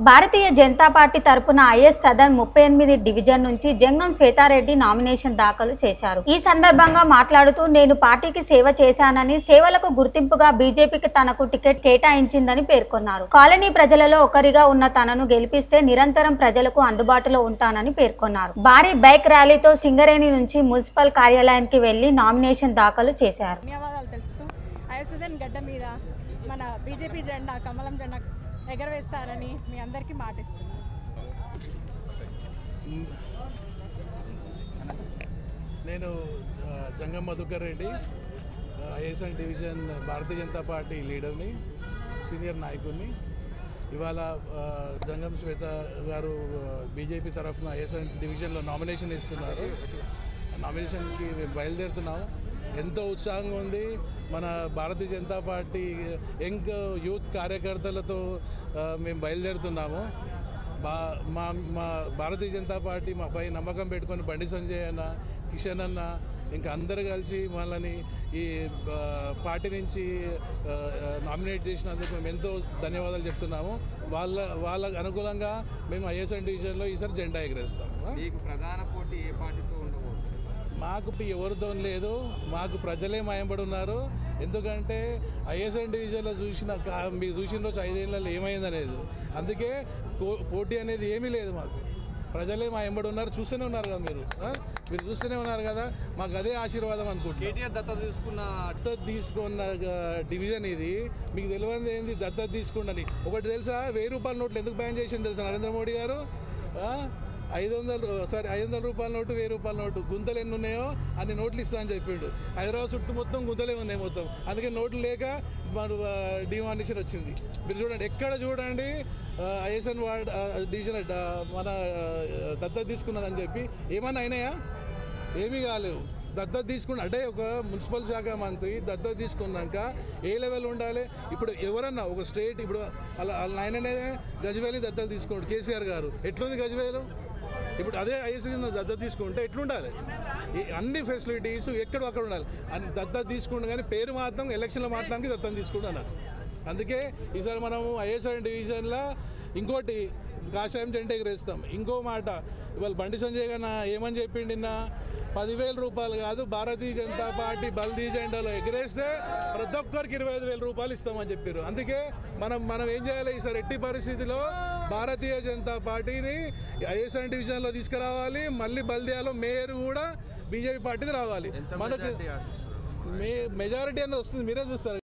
Bharatiya Janata party తరపున is Sadan 38 division నుంచి జంగం Swetha Reddy nomination దాఖలు చేశారు। ఈ సందర్భంగా మాట్లాడుతూ నేను పార్టీకి సేవ చేశానని, సేవలకు గుర్తింపుగా బీజేపీకి తనకు టికెట్ కేటాయించిందని పేర్కొన్నారు। కాలనీ ప్రజలలో ఒకరిగా ఉన్న తనను గెలిపిస్తే నిరంతరం ప్రజలకు అందుబాటులో ఉంటానని పేర్కొన్నారు। భారీ బైక్ ర్యాలీతో సింగరేణి నుంచి మున్సిపల్ కార్యాలయానికి వెళ్లి నామినేషన్ దాఖలు చేశారు। మన బీజేపీ జెండా కమలం జెండా ఎగరవేస్తానని మీ అందరికీ మాటిస్తున్నాను। నేను జంగం మధుకర్ రెడ్డి, ఐఎస్ఎన్ డివిజన్ భారతీయ జనతా పార్టీ లీడర్ని, సీనియర్ నాయకుడిని। ఇవాళ జంగం శ్వేత గారు బీజేపీ తరఫున ఐఎస్ఎన్ డివిజన్లో నామినేషన్ ఇస్తున్నారు। నామినేషన్కి మేము బయలుదేరుతున్నాము। ఎంతో ఉత్సాహంగా ఉంది। మన Bharatiya Janata party young youth కార్యకర్తలతో మేము బయలుదేరుతున్నాము। మా భారతీయ జనతా పార్టీ మాపై నమ్మకం పెట్టుకొని బండి సంజయ్ అన్న, కిషన్ అన్న ఇంకా అందరు కలిసి మనల్ని ఈ పార్టీ నుంచి నామినేట్ చేసినందుకు మేము ఎంతో ధన్యవాదాలు చెప్తున్నాము। వాళ్ళకు అనుకూలంగా మేము ఐఎస్ఎన్ డివిజన్లో ఈసారి జెండా ఎగరేస్తాం। ప్రధాన పోటీ ఏ పార్టీతో ఉండబోతుంది? మాకు ఎవరితో లేదు, మాకు ప్రజలే మాయంబడి ఉన్నారు। ఎందుకంటే ఐఎస్ఎన్ డివిజన్లో మీరు చూసిన రోజు 5 ఏళ్ళలో ఏమైందనేది, అందుకే పోటీ అనేది ఏమీ లేదు। మాకు ప్రజలే మాయంబడి ఉన్నారు, చూస్తూనే ఉన్నారు కదా మీరు చూస్తూనే ఉన్నారు కదా, మాకు అదే ఆశీర్వాదం అనుకుంటున్నాను। కేటీఆర్ దత్తత తీసుకున్న డివిజన్ ఇది, మీకు తెలియదు ఏంది దత్తత తీసుకున్నది ఒకటి తెలుసా? 1000 రూపాయల నోట్లు ఎందుకు బ్యాన్ చేసిండు తెలుసా నరేంద్ర మోడీ గారు? 500 రూపాయల నోటు, 1000 రూపాయల నోటు, గుంతలు ఎన్ని ఉన్నాయో అన్ని నోట్లు ఇస్తా అని చెప్పిండు। హైదరాబాద్ చుట్టూ మొత్తం గుంతలే ఉన్నాయి మొత్తం, అందుకే నోట్లు లేక మన డిమాండేషన్ వచ్చింది। మీరు చూడండి, ఎక్కడ చూడండి ఐఎస్ఎన్ వార్డ్ డివిజన్ మన దత్తత తీసుకున్నదని చెప్పి ఏమన్నా అయినాయా? ఏమీ కాలేవు। దత్తత తీసుకున్న అంటే ఒక మున్సిపల్ శాఖ మంత్రి దత్తత తీసుకున్నాక ఏ లెవెల్ ఉండాలి? ఇప్పుడు ఎవరన్నా ఒక స్టేట్, ఇప్పుడు అలా ఆయననే గజ్వేల్ దత్తత తీసుకోండి కేసీఆర్ గారు, ఎట్లుంది గజ్వేల్? ఇప్పుడు అదే ఐఎస్ఎన్ దత్తత తీసుకుంటే ఎట్లుండాలి? అన్ని ఫెసిలిటీస్ ఎక్కడ అక్కడ ఉండాలి। దత్తత తీసుకుంటే కానీ పేరు మాత్రం ఎలక్షన్లో మాట్లాడానికి దత్తత తీసుకుంటున్నారు। అందుకే ఈసారి మనము ఐఎస్ఎన్ డివిజన్లో ఇంకోటి కాషాయం జెండా ఎగరేస్తాం। ఇంకో మాట, ఇవాళ బండి సంజయ్ గారు ఏమని చెప్పిండు నిన్న? 10,000 రూపాయలు కాదు, భారతీయ జనతా పార్టీ బల్దీ జెండాలో ఎగరేస్తే ప్రతి ఒక్కరికి 25,000 రూపాయలు ఇస్తామని చెప్పారు। అందుకే మనం ఏం చేయాలి ఈసారి? ఎట్టి పరిస్థితిలో భారతీయ జనతా పార్టీని ఐఎస్ఎన్ డివిజన్లో తీసుకురావాలి। మళ్ళీ బల్దియాలో మేయర్ కూడా బీజేపీ పార్టీది రావాలి। మనకు మెజారిటీ అనేది వస్తుంది, మీరే చూస్తారు।